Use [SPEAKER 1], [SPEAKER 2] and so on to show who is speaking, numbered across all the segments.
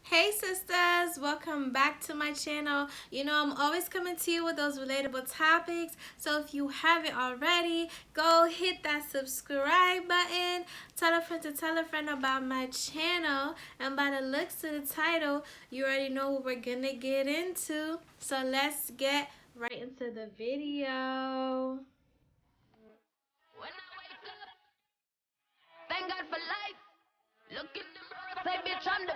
[SPEAKER 1] Hey sisters, welcome back to my channel. You know, I'm always coming to you with those relatable topics. So if you haven't already, go hit that subscribe button. Tell a friend to tell a friend about my channel. And by the looks of the title, you already know what we're gonna get into. So let's get right into the video. When I wake up, thank God for life. Look in the mirror, say, bitch, I'm the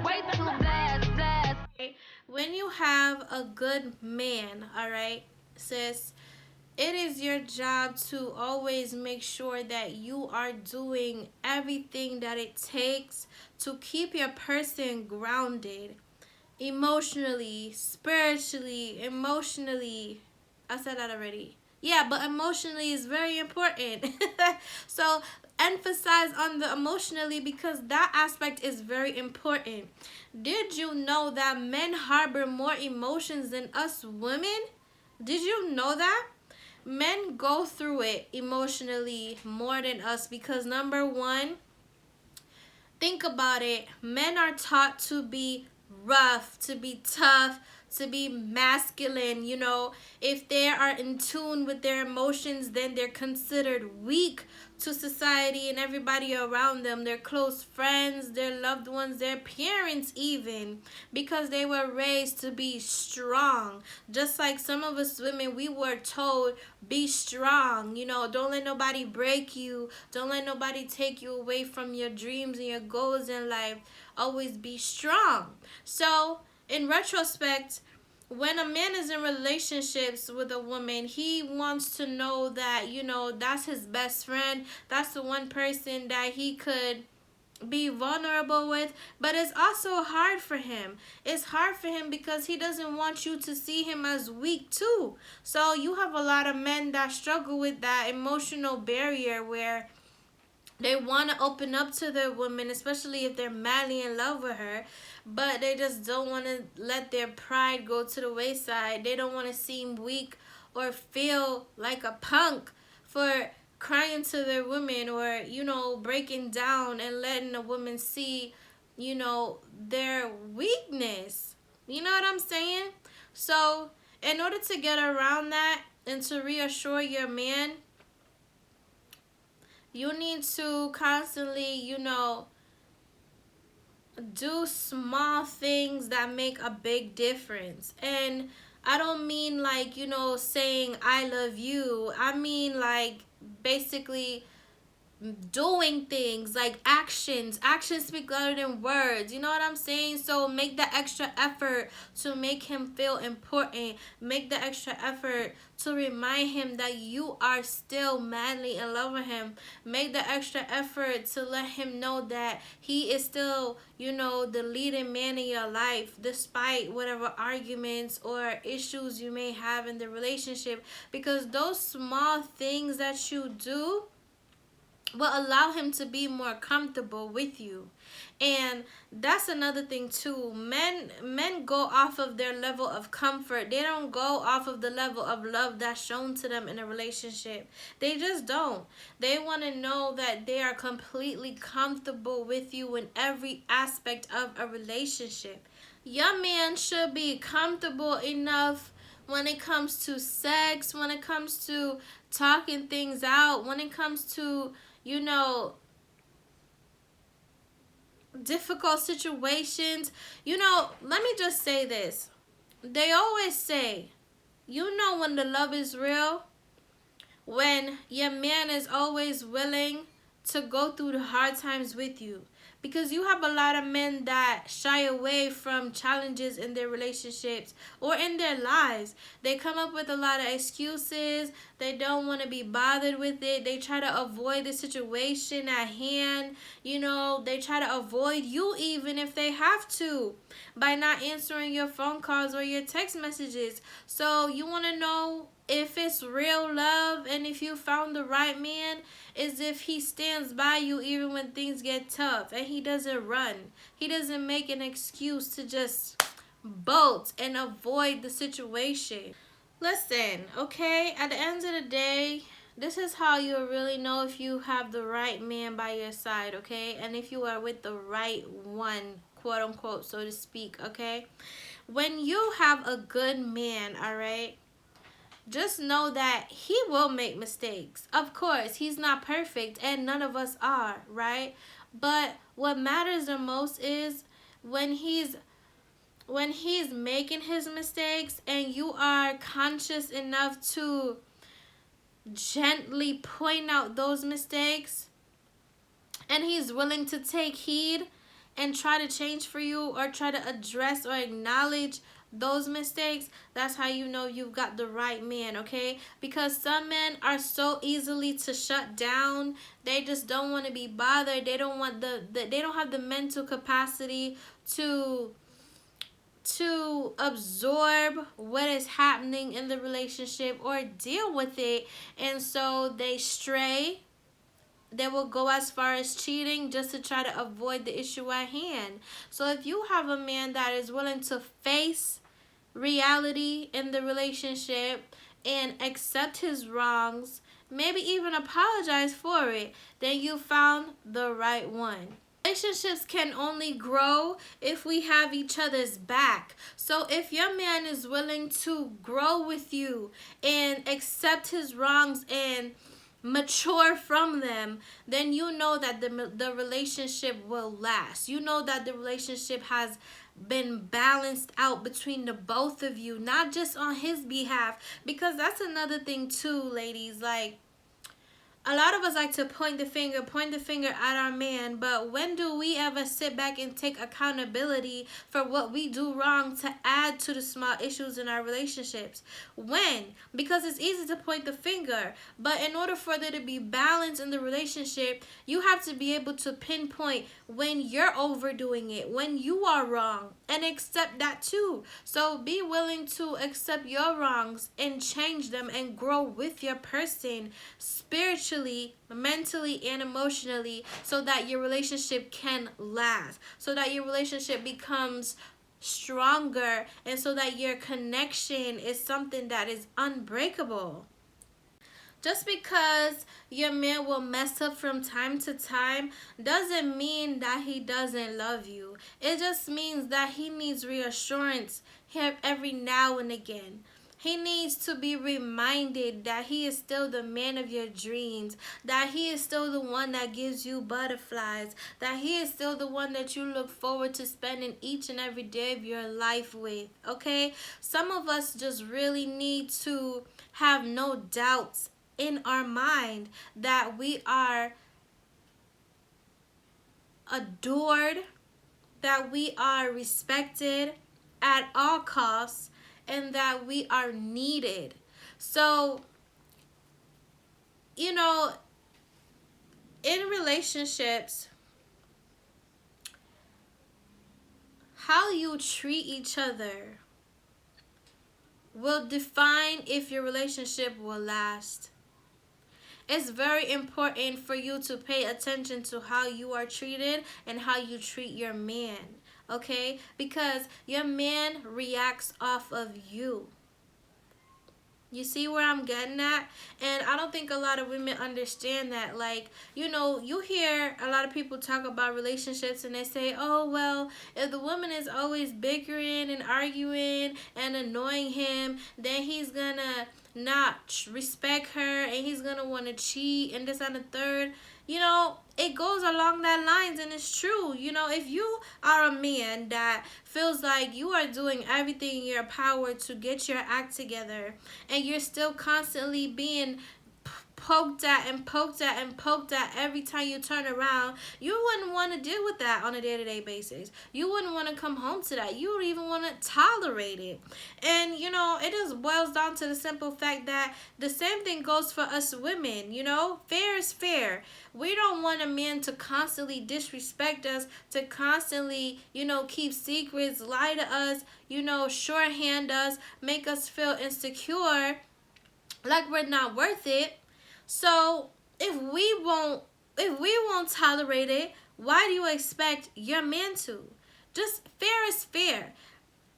[SPEAKER 1] way too blessed. When you have a good man, all right, sis, it is your job to always make sure that you are doing everything that it takes to keep your person grounded emotionally, spiritually, emotionally. I said that already. Yeah, but emotionally is very important. So emphasize on the emotionally because that aspect is very important. Did you know that men harbor more emotions than us women? Did you know that? Men go through it emotionally more than us because number one, think about it. Men are taught to be rough, to be tough, to be masculine. You know, if they are in tune with their emotions, then they're considered weak to society and everybody around them, their close friends, their loved ones, their parents, even because they were raised to be strong. Just like some of us women, we were told, be strong. You know, don't let nobody break you, don't let nobody take you away from your dreams and your goals in life. Always be strong. So, in retrospect, when a man is in relationships with a woman, he wants to know that, you know, that's his best friend. That's the one person that he could be vulnerable with, but it's also hard for him. It's hard for him because he doesn't want you to see him as weak too. So you have a lot of men that struggle with that emotional barrier where they want to open up to their woman, especially if they're madly in love with her, but they just don't want to let their pride go to the wayside. They don't want to seem weak or feel like a punk for crying to their woman or, you know, breaking down and letting a woman see, you know, their weakness. You know what I'm saying? So, in order to get around that and to reassure your man, you need to constantly, you know, do small things that make a big difference. And I don't mean like, you know, saying I love you. I mean like basically doing things like actions speak louder than words, you know what I'm saying? So make the extra effort to make him feel important, make the extra effort to remind him that you are still madly in love with him, make the extra effort to let him know that he is still, you know, the leading man in your life despite whatever arguments or issues you may have in the relationship, because those small things that you do will allow him to be more comfortable with you. And that's another thing too. Men go off of their level of comfort. They don't go off of the level of love that's shown to them in a relationship. They just don't. They want to know that they are completely comfortable with you in every aspect of a relationship. Your man should be comfortable enough when it comes to sex, when it comes to talking things out, when it comes to, you know, difficult situations. You know, let me just say this. They always say, you know, when the love is real, when your man is always willing to go through the hard times with you, because you have a lot of men that shy away from challenges in their relationships or in their lives. They come up with a lot of excuses. They don't want to be bothered with it. They try to avoid the situation at hand. You know, they try to avoid you even if they have to by not answering your phone calls or your text messages. So you want to know if it's real love and if you found the right man, is if he stands by you even when things get tough and he doesn't run. He doesn't make an excuse to just bolt and avoid the situation. Listen, okay? At the end of the day, this is how you really know if you have the right man by your side, okay? And if you are with the right one, quote unquote, so to speak, okay? When you have a good man, all right? Just know that he will make mistakes. Of course, he's not perfect and none of us are, right? But what matters the most is when he's making his mistakes and you are conscious enough to gently point out those mistakes, and he's willing to take heed and try to change for you or try to address or acknowledge those mistakes, that's how you know you've got the right man, okay? Because some men are so easily to shut down. They just don't want to be bothered. They don't want they don't have the mental capacity to absorb what is happening in the relationship or deal with it, and so they stray. They will go as far as cheating just to try to avoid the issue at hand. So if you have a man that is willing to face reality in the relationship and accept his wrongs, maybe even apologize for it, then you found the right one. Relationships can only grow if we have each other's back. So if your man is willing to grow with you and accept his wrongs and mature from them, then you know that the relationship will last. You know that the relationship has been balanced out between the both of you, not just on his behalf. Because that's another thing too, ladies. Like, a lot of us like to point the finger at our man, but when do we ever sit back and take accountability for what we do wrong to add to the small issues in our relationships? When? Because it's easy to point the finger, but in order for there to be balance in the relationship, you have to be able to pinpoint when you're overdoing it, when you are wrong, and accept that too. So be willing to accept your wrongs and change them and grow with your person spiritually, mentally, and emotionally, so that your relationship can last, so that your relationship becomes stronger, and so that your connection is something that is unbreakable. Just because your man will mess up from time to time doesn't mean that he doesn't love you. It just means that he needs reassurance here every now and again. He needs to be reminded that he is still the man of your dreams, that he is still the one that gives you butterflies, that he is still the one that you look forward to spending each and every day of your life with, okay? Some of us just really need to have no doubts in our mind that we are adored, that we are respected at all costs, and that we are needed. So, you know, in relationships, how you treat each other will define if your relationship will last. It's very important for you to pay attention to how you are treated and how you treat your man, okay? Because your man reacts off of you. You see where I'm getting at? And I don't think a lot of women understand that. Like, you hear a lot of people talk about relationships and they say, oh, well, if the woman is always bickering and arguing and annoying him, then he's gonna not respect her and he's gonna want to cheat and this and the third. It goes along that lines, and it's true. If you are a man that feels like you are doing everything in your power to get your act together, and you're still constantly being poked at and poked at and poked at every time you turn around, you wouldn't want to deal with that on a day-to-day basis. You wouldn't want to come home to that. You would even want to tolerate it. And it just boils down to the simple fact that the same thing goes for us women. Fair is fair. We don't want a man to constantly disrespect us, to constantly keep secrets, lie to us, shorthand us, make us feel insecure, like we're not worth it. So if we won't tolerate it, why do you expect your man to? Just fair is fair.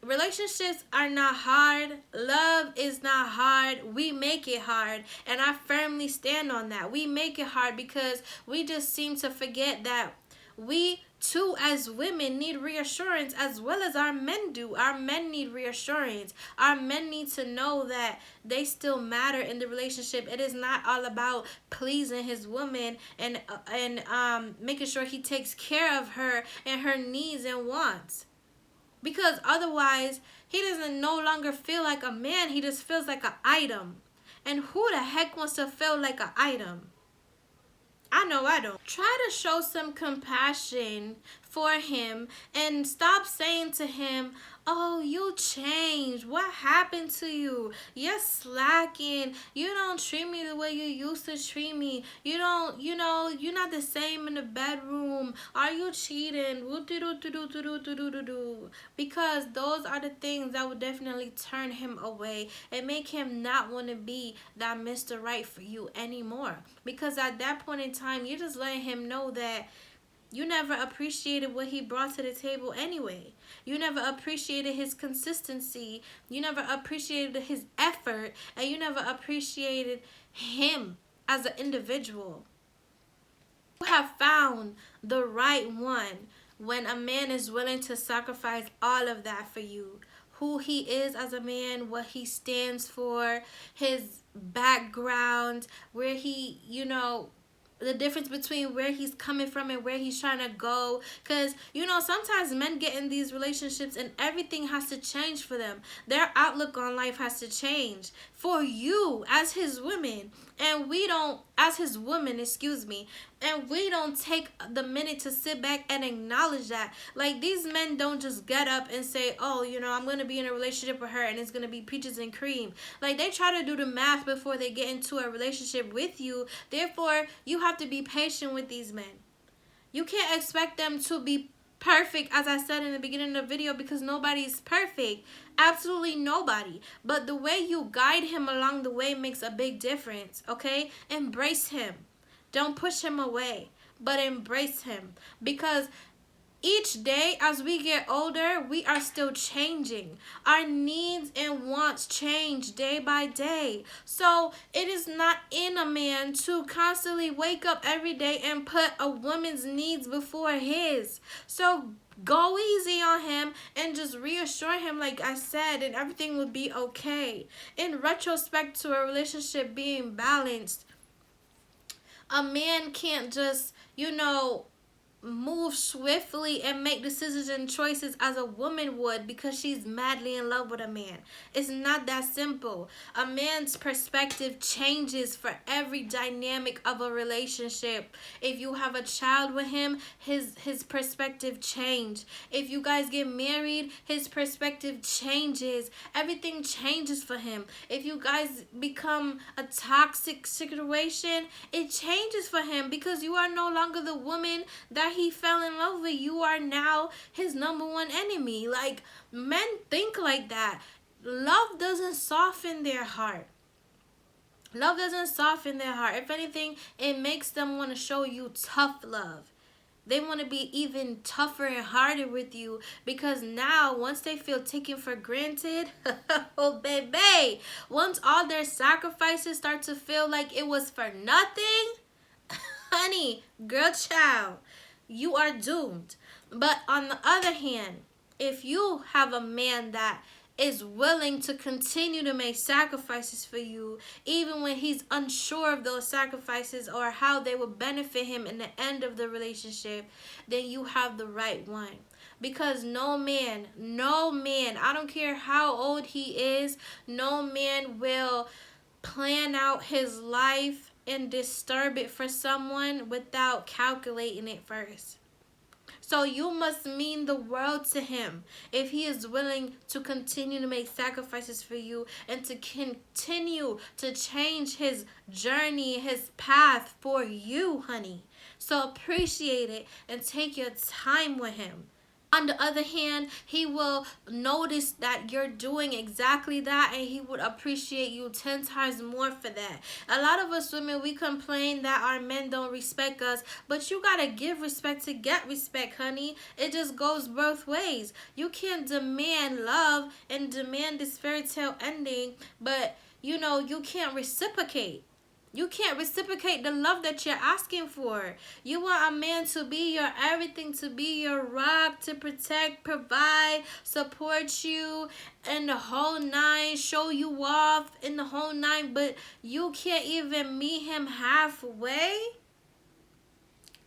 [SPEAKER 1] Relationships are not hard. Love is not hard. We make it hard. And I firmly stand on that. We make it hard because we just seem to forget that we too, as women, need reassurance as well as our men do. Our men need reassurance. Our men need to know that they still matter in the relationship. It is not all about pleasing his woman and making sure he takes care of her and her needs and wants, because otherwise he doesn't no longer feel like a man. He just feels like an item. And who the heck wants to feel like an item? I know I don't. Try to show some compassion for him and stop saying to him, "Oh, you changed. What happened to you? You're slacking. You don't treat me the way you used to treat me. You don't, you're not the same in the bedroom. Are you cheating?" Because those are the things that would definitely turn him away and make him not want to be that Mr. Right for you anymore. Because at that point in time, you're just letting him know that you never appreciated what he brought to the table anyway. You never appreciated his consistency. You never appreciated his effort. And you never appreciated him as an individual. You have found the right one when a man is willing to sacrifice all of that for you. Who he is as a man, what he stands for, his background, where he, the difference between where he's coming from and where he's trying to go. Because sometimes men get in these relationships and everything has to change for them. Their outlook on life has to change for you as his women. And we don't, as his woman, excuse me, and we don't take the minute to sit back and acknowledge that. Like, these men don't just get up and say, "Oh, I'm going to be in a relationship with her and it's going to be peaches and cream." Like, they try to do the math before they get into a relationship with you. Therefore, you have to be patient with these men. You can't expect them to be perfect, as I said in the beginning of the video, because nobody is perfect. Absolutely nobody. But the way you guide him along the way makes a big difference, okay? Embrace him. Don't push him away, but embrace him. Because each day as we get older, we are still changing. Our needs and wants change day by day. So it is not in a man to constantly wake up every day and put a woman's needs before his. So go easy on him and just reassure him, like I said, and everything will be okay. In retrospect to a relationship being balanced, a man can't just, move swiftly and make decisions and choices as a woman would because she's madly in love with a man. It's not that simple. A man's perspective changes for every dynamic of a relationship. If you have a child with him, his perspective change. If you guys get married, his perspective changes. Everything changes for him. If you guys become a toxic situation, it changes for him because you are no longer the woman that he fell in love with. You are now his number one enemy. Like, men think like that. Love doesn't soften their heart. Love doesn't soften their heart. If anything, it makes them want to show you tough love. They want to be even tougher and harder with you because now, once they feel taken for granted, oh baby, once all their sacrifices start to feel like it was for nothing, honey, girl, child, you are doomed. But on the other hand, if you have a man that is willing to continue to make sacrifices for you, even when he's unsure of those sacrifices or how they will benefit him in the end of the relationship, then you have the right one. Because no man, I don't care how old he is, no man will plan out his life and disturb it for someone without calculating it first. So you must mean the world to him if he is willing to continue to make sacrifices for you and to continue to change his journey, his path for you, honey. So appreciate it and take your time with him. On the other hand, he will notice that you're doing exactly that, and he would appreciate you 10 times more for that. A lot of us women, we complain that our men don't respect us, but you gotta give respect to get respect, honey. It just goes both ways. You can't demand love and demand this fairy tale ending, but you can't reciprocate. You can't reciprocate the love that you're asking for. You want a man to be your everything, to be your rock, to protect, provide, support you in the whole nine, show you off in the whole nine, but you can't even meet him halfway?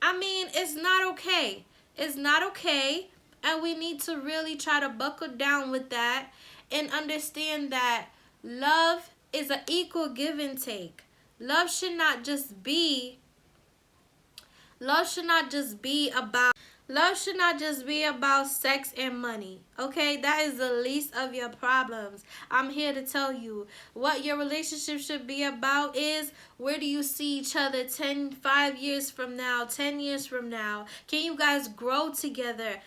[SPEAKER 1] I mean, it's not okay. It's not okay. And we need to really try to buckle down with that and understand that love is an equal give and take. Love should not just be love should not just be about love should not just be about sex and money. Okay? That is the least of your problems. I'm here to tell you what your relationship should be about is where do you see each other 5 years from now, 10 years from now? Can you guys grow together?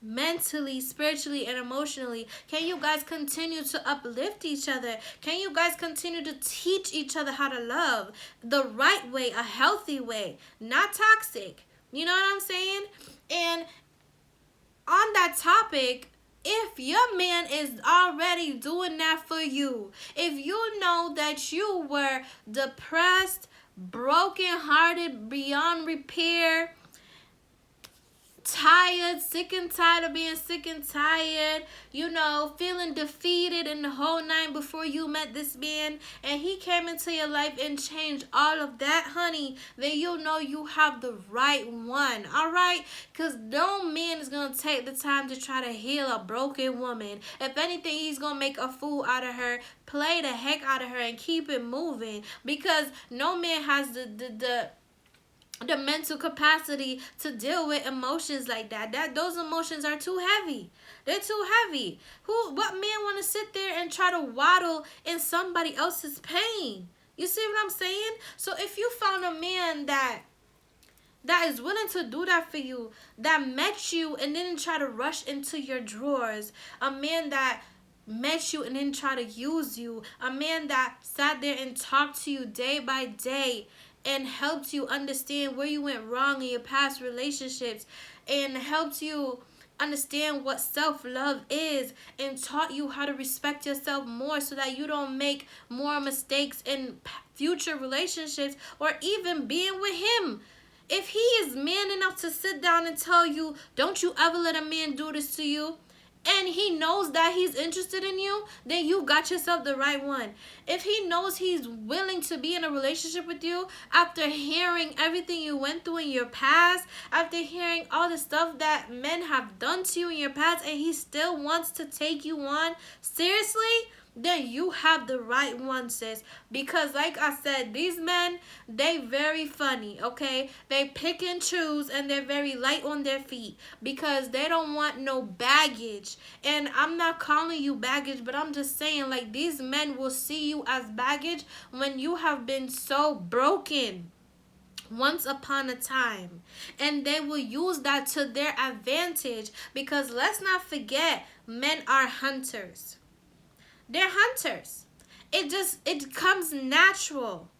[SPEAKER 1] Mentally, spiritually, and emotionally? Can you guys continue to uplift each other? Can you guys continue to teach each other how to love the right way, a healthy way, not toxic? You know what I'm saying? And on that topic, if your man is already doing that for you, if you know that you were depressed, broken hearted, beyond repair, tired, sick and tired of being sick and tired, feeling defeated in the whole night before you met this man, and he came into your life and changed all of that, honey, then you know you have the right one, all right? Because no man is going to take the time to try to heal a broken woman. If anything, he's going to make a fool out of her, play the heck out of her, and keep it moving, because no man has the mental capacity to deal with emotions like that. Those emotions are too heavy. They're too heavy. What man want to sit there and try to waddle in somebody else's pain? You see what I'm saying? So if you found a man that is willing to do that for you, that met you and didn't try to rush into your drawers, a man that met you and didn't try to use you, a man that sat there and talked to you day by day and helped you understand where you went wrong in your past relationships, and helped you understand what self-love is, and taught you how to respect yourself more so that you don't make more mistakes in future relationships or even being with him. If he is man enough to sit down and tell you, don't you ever let a man do this to you, and he knows that he's interested in you, then you got yourself the right one. If he knows he's willing to be in a relationship with you after hearing everything you went through in your past, after hearing all the stuff that men have done to you in your past, and he still wants to take you on seriously, then you have the right one, sis. Because like I said, these men, they very funny, okay? They pick and choose, and they're very light on their feet because they don't want no baggage. And I'm not calling you baggage, but I'm just saying, like, these men will see you as baggage when you have been so broken once upon a time, and they will use that to their advantage, because let's not forget, men are hunters. They're hunters. It comes natural.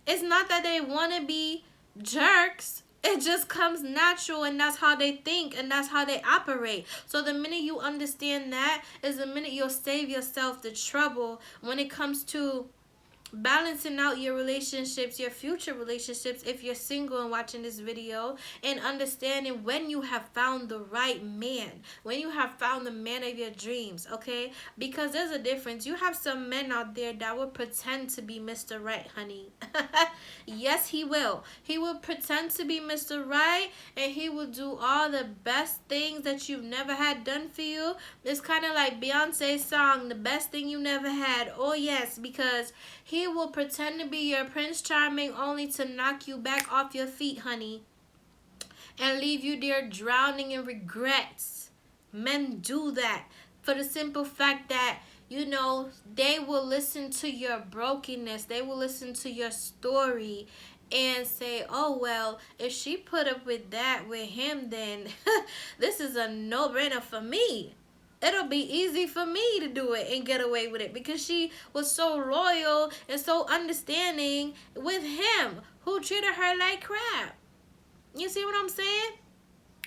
[SPEAKER 1] It's not that they want to be jerks. It just comes natural, and that's how they think, and that's how they operate. So the minute you understand that is the minute you'll save yourself the trouble when it comes to balancing out your relationships, your future relationships, if you're single and watching this video, and understanding when you have found the right man, when you have found the man of your dreams, okay? Because there's a difference. You have some men out there that will pretend to be Mr. Right, honey. Yes, he will. He will pretend to be Mr. Right, and he will do all the best things that you've never had done for you. It's kind of like Beyonce's song, The Best Thing You Never Had. Oh yes, because he will pretend to be your Prince Charming only to knock you back off your feet, honey, and leave you there drowning in regrets. Men do that for the simple fact that they will listen to your brokenness. They will listen to your story and say, oh, well, if she put up with that with him, then this is a no-brainer for me. It'll be easy for me to do it and get away with it because she was so loyal and so understanding with him who treated her like crap. You see what I'm saying?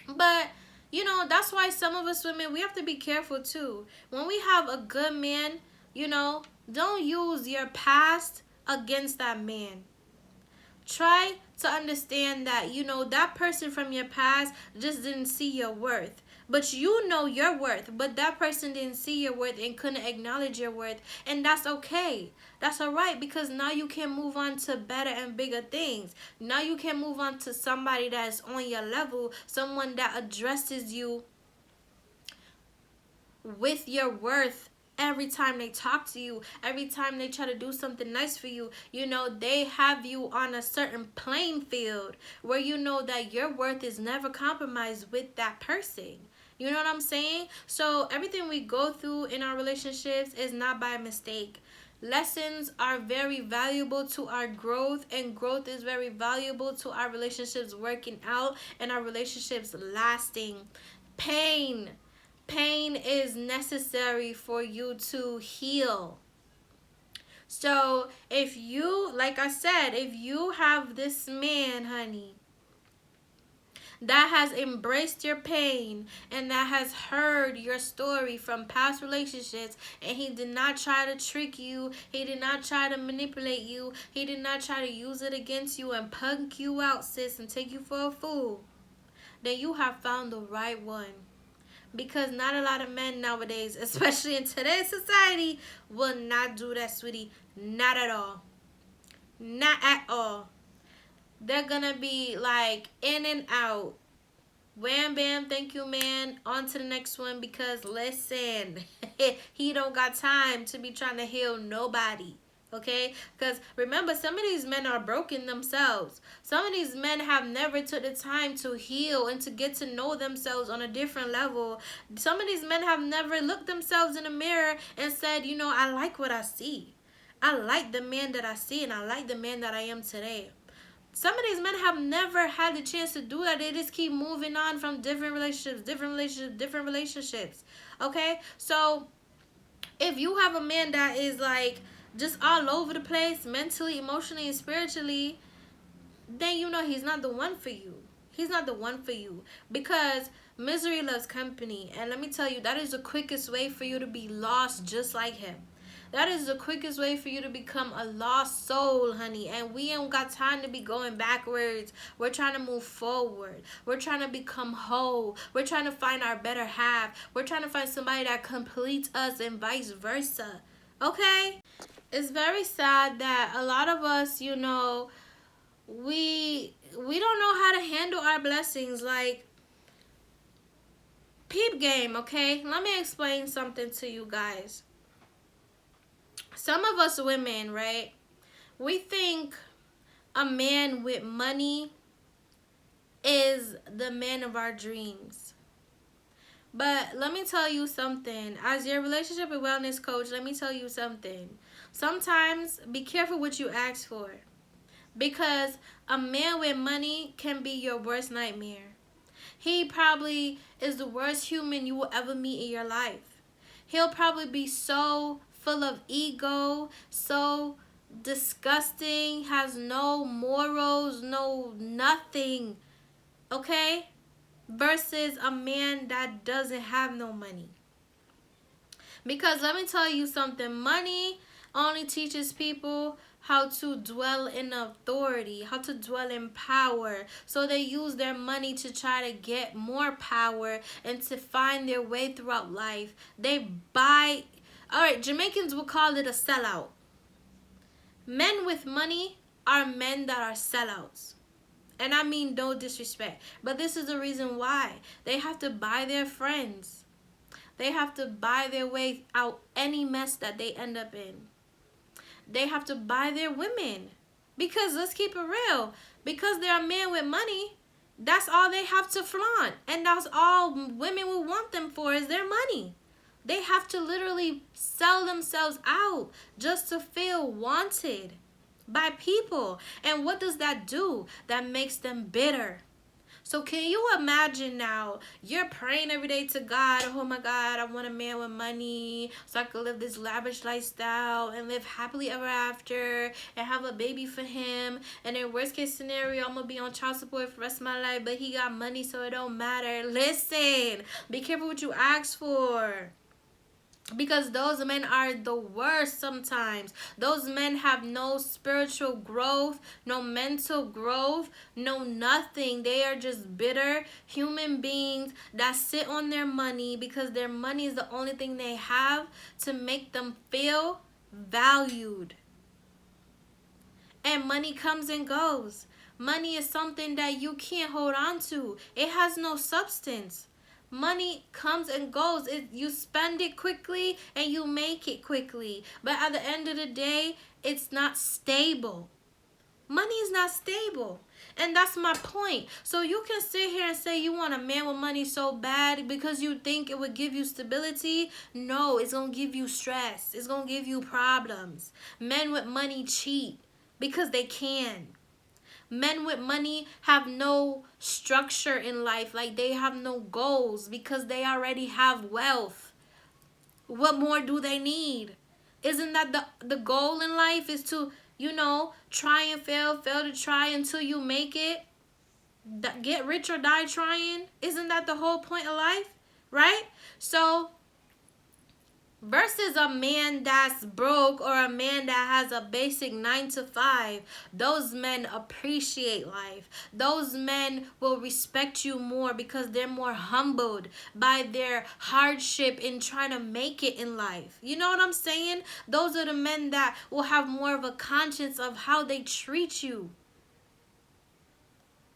[SPEAKER 1] But that's why some of us women, we have to be careful too. When we have a good man, don't use your past against that man. Try to understand that that person from your past just didn't see your worth, but you know your worth, but that person didn't see your worth and couldn't acknowledge your worth, and that's okay. That's all right, because now you can move on to better and bigger things. Now you can move on to somebody that's on your level, someone that addresses you with your worth. Every time they talk to you, every time they try to do something nice for you, they have you on a certain playing field where you know that your worth is never compromised with that person. You know what I'm saying? So everything we go through in our relationships is not by mistake. Lessons are very valuable to our growth, and growth is very valuable to our relationships working out and our relationships lasting. Pain is necessary for you to heal. So if you, like I said, if you have this man, honey, that has embraced your pain and that has heard your story from past relationships, and he did not try to trick you, he did not try to manipulate you, he did not try to use it against you and punk you out, sis, and take you for a fool, then you have found the right one. Because not a lot of men nowadays, especially in today's society, will not do that, sweetie. Not at all. Not at all. They're gonna be like in and out. Wham bam, thank you, man. On to the next one, because listen, he don't got time to be trying to heal nobody. Okay, because remember, some of these men are broken themselves. Some of these men have never took the time to heal and to get to know themselves on a different level. Some of these men have never looked themselves in the mirror and said, I like what I see. I like the man that I see, and I like the man that I am today. Some of these men have never had the chance to do that. They just keep moving on from different relationships. Okay, so if you have a man that is like just all over the place mentally, emotionally, and spiritually, then he's not the one for you. He's not the one for you, because misery loves company. And let me tell you, that is the quickest way for you to be lost just like him. That is the quickest way for you to become a lost soul, honey. And we ain't got time to be going backwards. We're trying to move forward. We're trying to become whole. We're trying to find our better half. We're trying to find somebody that completes us, and vice versa. Okay? It's very sad that a lot of us, we don't know how to handle our blessings. Like, peep game, okay? Let me explain something to you guys. Some of us women, right? We think a man with money is the man of our dreams. But let me tell you something. As your relationship and wellness coach, let me tell you something. Sometimes be careful what you ask for, because a man with money can be your worst nightmare. He probably is the worst human you will ever meet in your life. He'll probably be so full of ego, so disgusting, has no morals, no nothing. Okay? Versus a man that doesn't have no money. Because let me tell you something, money only teaches people how to dwell in authority, how to dwell in power. So they use their money to try to get more power and to find their way throughout life. They buy, all right, Jamaicans will call it a sellout. Men with money are men that are sellouts. And I mean no disrespect, but this is the reason why. They have to buy their friends. They have to buy their way out any mess that they end up in. They have to buy their women. Because let's keep it real. Because they're a man with money, that's all they have to flaunt. And that's all women will want them for, is their money. They have to literally sell themselves out just to feel wanted by people. And what does that do? That makes them bitter. So can you imagine now, you're praying every day to God, oh my God, I want a man with money so I can live this lavish lifestyle and live happily ever after and have a baby for him. And in worst case scenario, I'm going to be on child support for the rest of my life, but he got money so it don't matter. Listen, be careful what you ask for. Because those men are the worst sometimes. Those men have no spiritual growth, no mental growth, no nothing. They are just bitter human beings that sit on their money because their money is the only thing they have to make them feel valued. And money comes and goes. Money is something that you can't hold on to. It has no substance. Money comes and goes. You spend it quickly and you make it quickly. But at the end of the day, it's not stable. Money is not stable. And that's my point. So you can sit here and say you want a man with money so bad because you think it would give you stability. No, it's going to give you stress. It's going to give you problems. Men with money cheat because they can. Men with money have no structure in life. Like, they have no goals because they already have wealth. What more do they need? Isn't that the goal in life, is to, try and fail to try until you make it? Get rich or die trying? Isn't that the whole point of life? Right? So versus a man that's broke or a man that has a basic 9 to 5, those men appreciate life. Those men will respect you more because they're more humbled by their hardship in trying to make it in life. You know what I'm saying? Those are the men that will have more of a conscience of how they treat you.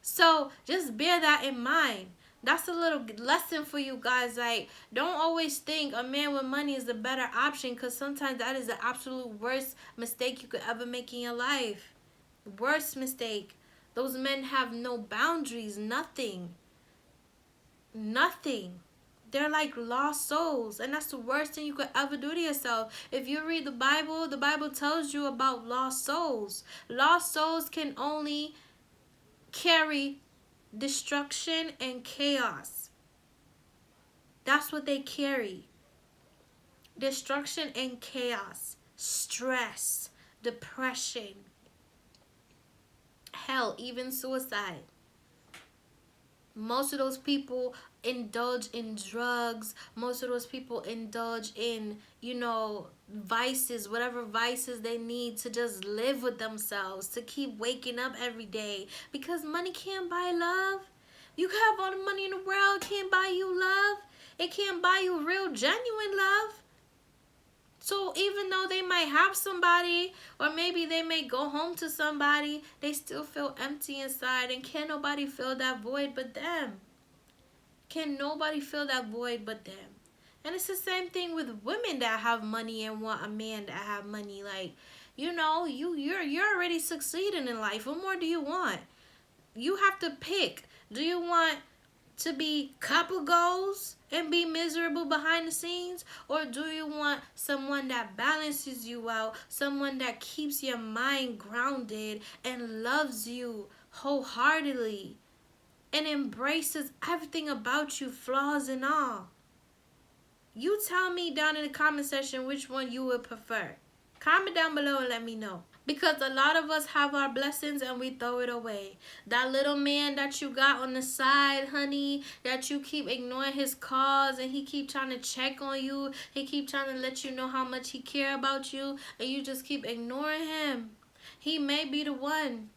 [SPEAKER 1] So just bear that in mind. That's a little lesson for you guys. Like, don't always think a man with money is the better option, because sometimes that is the absolute worst mistake you could ever make in your life. Worst mistake. Those men have no boundaries, nothing. Nothing. They're like lost souls, and that's the worst thing you could ever do to yourself. If you read the Bible tells you about lost souls. Lost souls can only carry destruction and chaos. That's what they carry. Destruction and chaos, stress, depression, hell, even suicide. Most of those people indulge in drugs. Most of those people indulge in, vices, whatever vices they need to just live with themselves, to keep waking up every day. Because money can't buy love. You can have all the money in the world, can't buy you love. It can't buy you real, genuine love. So even though they might have somebody, or maybe they may go home to somebody, they still feel empty inside, and can't nobody fill that void but them. Can nobody fill that void but them? And it's the same thing with women that have money and want a man that have money. Like, you're already succeeding in life. What more do you want? You have to pick. Do you want to be couple goals and be miserable behind the scenes, or do you want someone that balances you out, someone that keeps your mind grounded and loves you wholeheartedly and embraces everything about you, flaws and all? You tell me down in the comment section which one you would prefer. Comment down below and let me know. Because a lot of us have our blessings and we throw it away. That little man that you got on the side, honey, that you keep ignoring his calls and he keep trying to check on you. He keep trying to let you know how much he care about you, and you just keep ignoring him. He may be the one.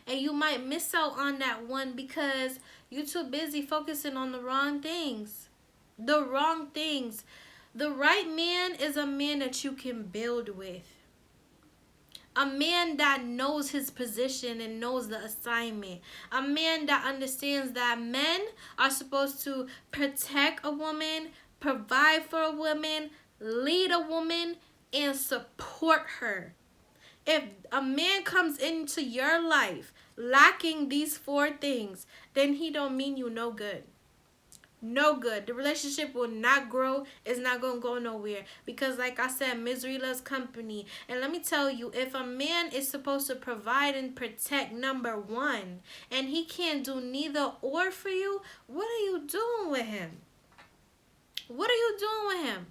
[SPEAKER 1] And you might miss out on that one because you're too busy focusing on the wrong things. The wrong things. The right man is a man that you can build with. A man that knows his position and knows the assignment. A man that understands that men are supposed to protect a woman, provide for a woman, lead a woman, and support her. If a man comes into your life lacking these 4 things, then he don't mean you no good. No good. The relationship will not grow. It's not going to go nowhere. Because, like I said, misery loves company. And let me tell you, if a man is supposed to provide and protect, number one, and he can't do neither or for you, what are you doing with him? What are you doing with him?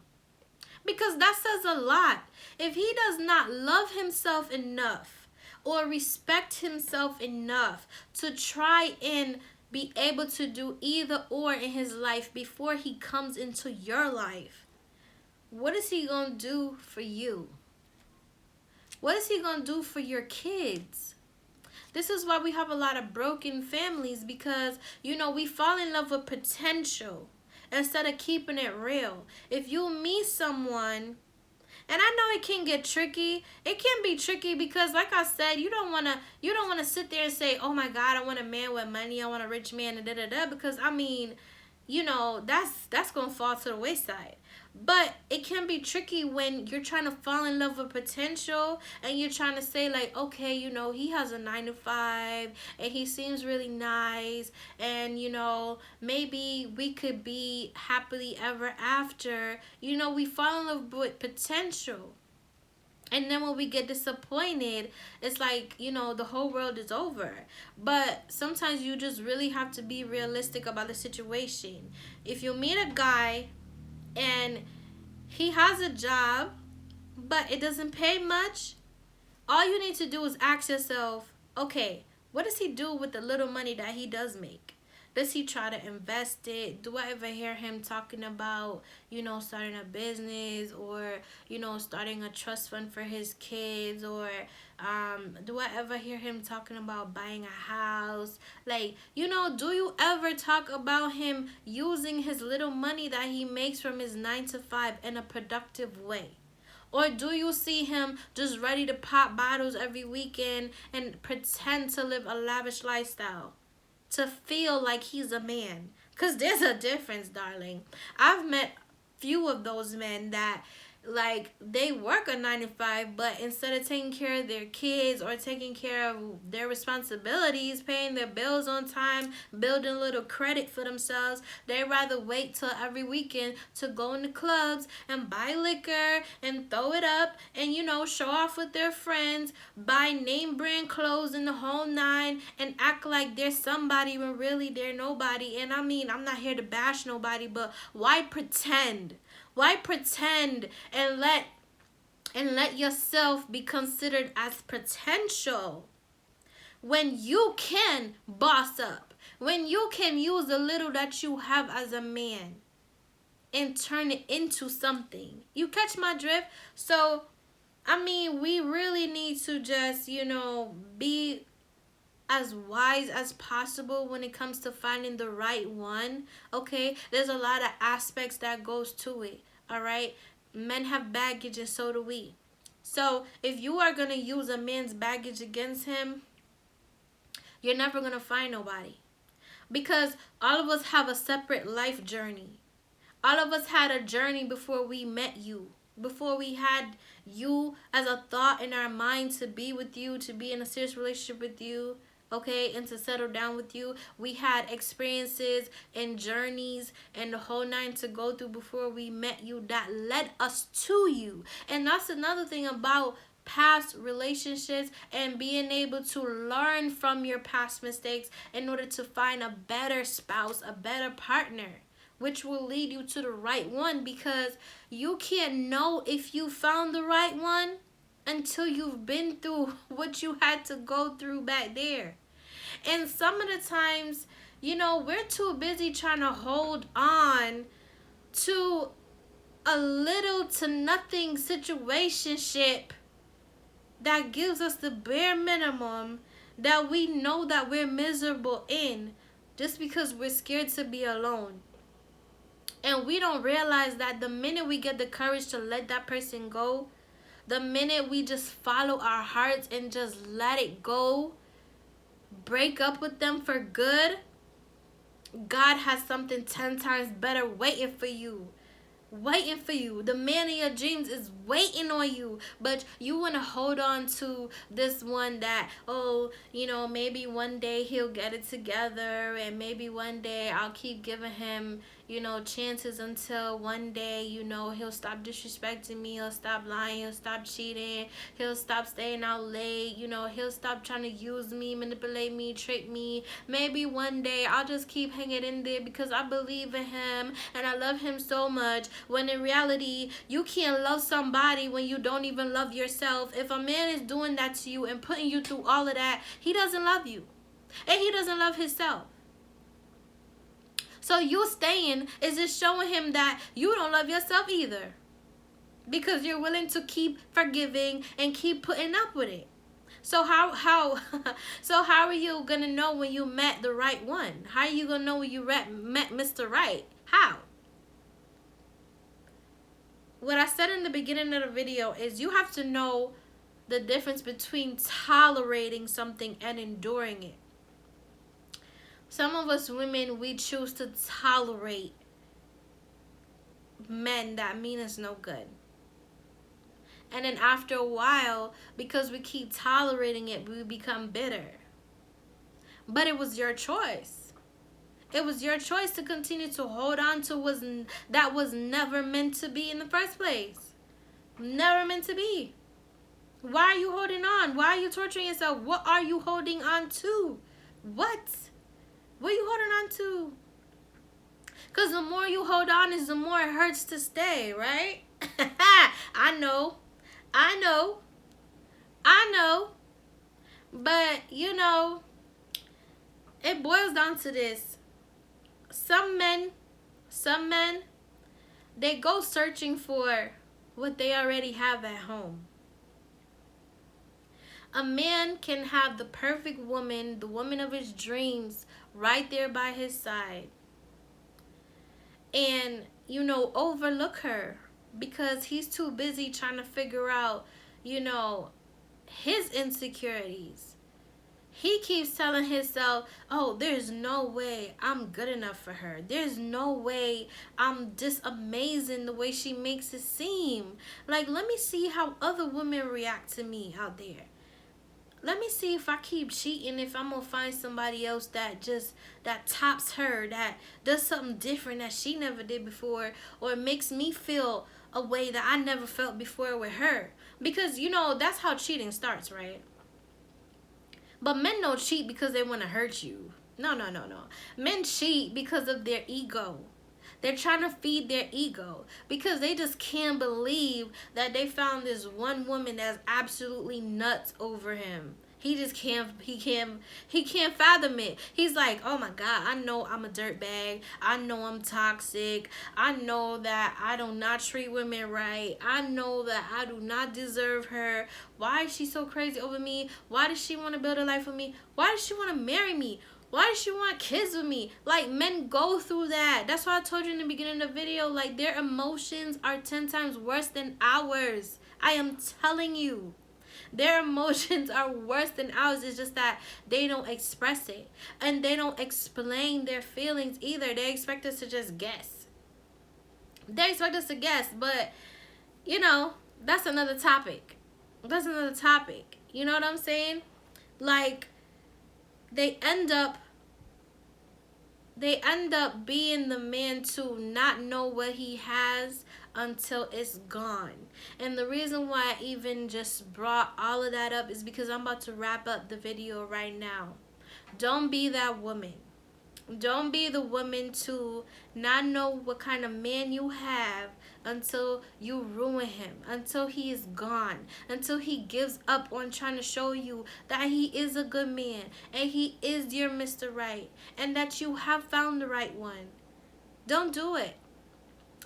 [SPEAKER 1] Because that says a lot. If he does not love himself enough or respect himself enough to try and be able to do either or in his life before he comes into your life, what is he going to do for you? What is he going to do for your kids? This is why we have a lot of broken families, because, we fall in love with potential instead of keeping it real. If you meet someone, and I know it can get tricky. It can be tricky because, like I said, you don't wanna sit there and say, "Oh my God, I want a man with money. I want a rich man," and da da da. Because I mean, that's gonna fall to the wayside. But it can be tricky when you're trying to fall in love with potential and you're trying to say, like, okay, he has a 9 to 5 and he seems really nice, and maybe we could be happily ever after. We fall in love with potential. And then when we get disappointed, it's like, the whole world is over. But sometimes you just really have to be realistic about the situation. If you meet a guy and he has a job, but it doesn't pay much, all you need to do is ask yourself, okay, what does he do with the little money that he does make? Does he try to invest it? Do I ever hear him talking about, starting a business, or, starting a trust fund for his kids? Or do I ever hear him talking about buying a house? Like, do you ever talk about him using his little money that he makes from his 9 to 5 in a productive way? Or do you see him just ready to pop bottles every weekend and pretend to live a lavish lifestyle to feel like he's a man? Because there's a difference, darling. I've met few of those men that, like, they work a 9 to 5, but instead of taking care of their kids or taking care of their responsibilities, paying their bills on time, building a little credit for themselves, they rather wait till every weekend to go in the clubs and buy liquor and throw it up and, show off with their friends, buy name brand clothes in the whole nine, and act like they're somebody when really they're nobody. And I mean, I'm not here to bash nobody, but why pretend? Why pretend and let yourself be considered as potential when you can boss up, when you can use the little that you have as a man and turn it into something? You catch my drift? So, I mean, we really need to just, be as wise as possible when it comes to finding the right one. Okay, there's a lot of aspects that goes to it. All right, men have baggage and so do we. So if you are going to use a man's baggage against him, you're never going to find nobody, because all of us have a separate life journey. All of us had a journey before we met you, before we had you as a thought in our mind to be with you, to be in a serious relationship with you, okay, and to settle down with you. We had experiences and journeys and the whole nine to go through before we met you that led us to you. And that's another thing about past relationships, and being able to learn from your past mistakes in order to find a better spouse, a better partner, which will lead you to the right one. Because you can't know if you found the right one until you've been through what you had to go through back there. And some of the times, we're too busy trying to hold on to a little to nothing situationship that gives us the bare minimum that we know that we're miserable in, just because we're scared to be alone. And we don't realize that the minute we get the courage to let that person go, the minute we just follow our hearts and just let it go, break up with them for good, God has something 10 times better waiting for you. waiting for you. The man of your dreams is waiting on you. But you want to hold on to this one that, oh, maybe one day he'll get it together, and maybe one day I'll keep giving him, chances until one day, he'll stop disrespecting me, he'll stop lying, he'll stop cheating, he'll stop staying out late, he'll stop trying to use me, manipulate me, trick me. Maybe one day I'll just keep hanging in there because I believe in him and I love him so much. When in reality, you can't love somebody when you don't even love yourself. If a man is doing that to you and putting you through all of that, he doesn't love you. And he doesn't love himself. So you staying is just showing him that you don't love yourself either. Because you're willing to keep forgiving and keep putting up with it. So how so how are you gonna know when you met the right one? How are you gonna know when you met Mr. Right? How? What I said in the beginning of the video is you have to know the difference between tolerating something and enduring it. Some of us women, we choose to tolerate men that mean us no good. And then after a while, because we keep tolerating it, we become bitter. But it was your choice. It was your choice to continue to hold on to that was never meant to be in the first place. Never meant to be. Why are you holding on? Why are you torturing yourself? What are you holding on to? What? What are you holding on to? Because the more you hold on is the more it hurts to stay, right? I know. But, it boils down to this. Some men, they go searching for what they already have at home. A man can have the perfect woman, the woman of his dreams, right there by his side. And, overlook her because he's too busy trying to figure out, his insecurities. He keeps telling himself, oh, there's no way I'm good enough for her. There's no way I'm just amazing the way she makes it seem. Like, let me see how other women react to me out there. Let me see if I keep cheating, if I'm going to find somebody else that tops her, that does something different that she never did before, or makes me feel a way that I never felt before with her. Because, that's how cheating starts, right? But men don't cheat because they want to hurt you. No. Men cheat because of their ego. They're trying to feed their ego because they just can't believe that they found this one woman that's absolutely nuts over him. He just can't fathom it. He's like, oh my God, I know I'm a dirtbag. I know I'm toxic. I know that I do not treat women right. I know that I do not deserve her. Why is she so crazy over me? Why does she want to build a life with me? Why does she want to marry me? Why does she want kids with me? Like, men go through that. That's why I told you in the beginning of the video, like, their emotions are 10 times worse than ours. I am telling you. Their emotions are worse than ours. It's just that they don't express it. And they don't explain their feelings either. They expect us to just guess. They expect us to guess. But, that's another topic. You know what I'm saying? Like, they end up being the man to not know what he has until it's gone. And the reason why I even just brought all of that up is because I'm about to wrap up the video right now. Don't be that woman. Don't be the woman to not know what kind of man you have until you ruin him, until he is gone, until he gives up on trying to show you that he is a good man and he is your Mr. Right and that you have found the right one. Don't do it.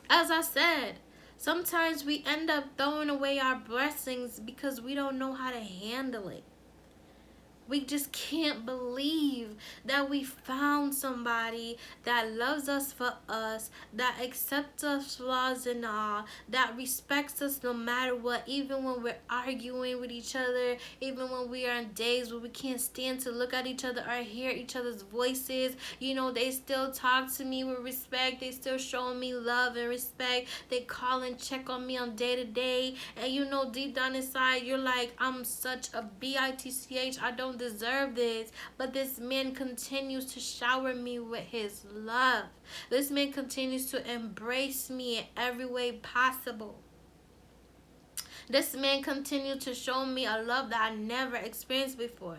[SPEAKER 1] As I said, sometimes we end up throwing away our blessings because we don't know how to handle it. We just can't believe that we found somebody that loves us for us, that accepts us flaws and all, that respects us no matter what, even when we're arguing with each other, even when we are on days where we can't stand to look at each other or hear each other's voices. You know, they still talk to me with respect. They still show me love and respect. They call and check on me on day to day. And you know, deep down inside, you're like, I'm such a bitch. I don't deserve this. But this man continues to shower me with his love. This man continues to embrace me in every way possible. This man continued to show me a love that I never experienced before.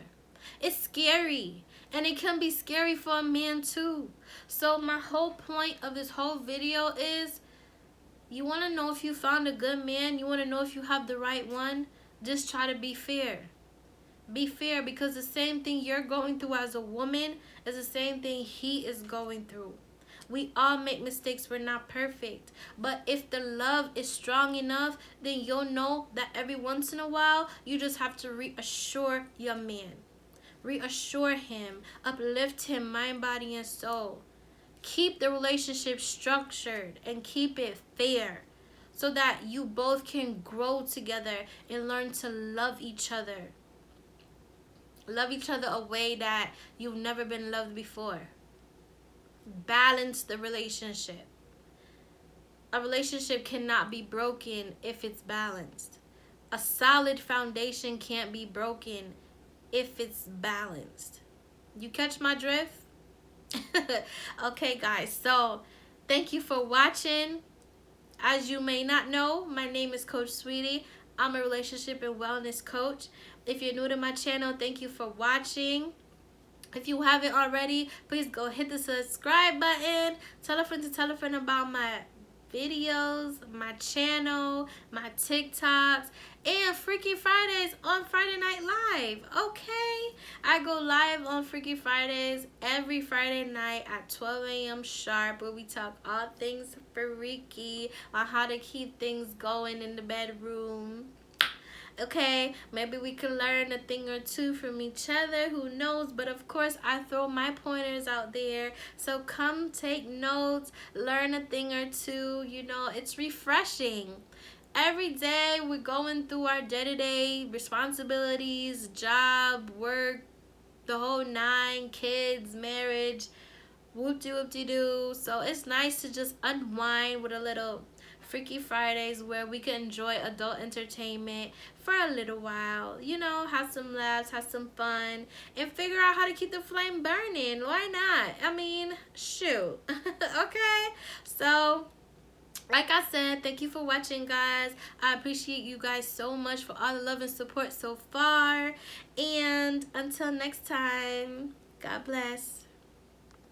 [SPEAKER 1] It's scary. And it can be scary for a man too. So my whole point of this whole video is, you want to know if you found a good man? You want to know if you have the right one? Just try to be fair. Be fair, because the same thing you're going through as a woman is the same thing he is going through. We all make mistakes. We're not perfect. But if the love is strong enough, then you'll know that every once in a while, you just have to reassure your man. Reassure him. Uplift him, mind, body, and soul. Keep the relationship structured and keep it fair, so that you both can grow together and learn to love each other. Love each other a way that you've never been loved before. Balance the relationship. A relationship cannot be broken if it's balanced. A solid foundation can't be broken if it's balanced. You catch my drift? Okay, guys, so thank you for watching. As you may not know, my name is Coach Sweetie. I'm a relationship and wellness coach. If you're new to my channel, thank you for watching. If you haven't already, please go hit the subscribe button. Tell a friend about my videos, my channel, my TikToks, and Freaky Fridays on Friday Night Live. Okay, I go live on Freaky Fridays every Friday night at 12 a.m. sharp, where we talk all things freaky, on how to keep things going in the bedroom. Okay, maybe we can learn a thing or two from each other, who knows? But of course, I throw my pointers out there, so come take notes, learn a thing or two. You know, it's refreshing. Every day we're going through our day-to-day responsibilities, job, work, the whole nine, kids, marriage, whoop-de-whoop-de-doo. So it's nice to just unwind with a little Freaky Fridays, where we can enjoy adult entertainment for a little while. You know, have some laughs, have some fun, and figure out how to keep the flame burning. Why not? I mean, shoot. Okay? So, like I said, thank you for watching, guys. I appreciate you guys so much for all the love and support so far. And until next time, God bless.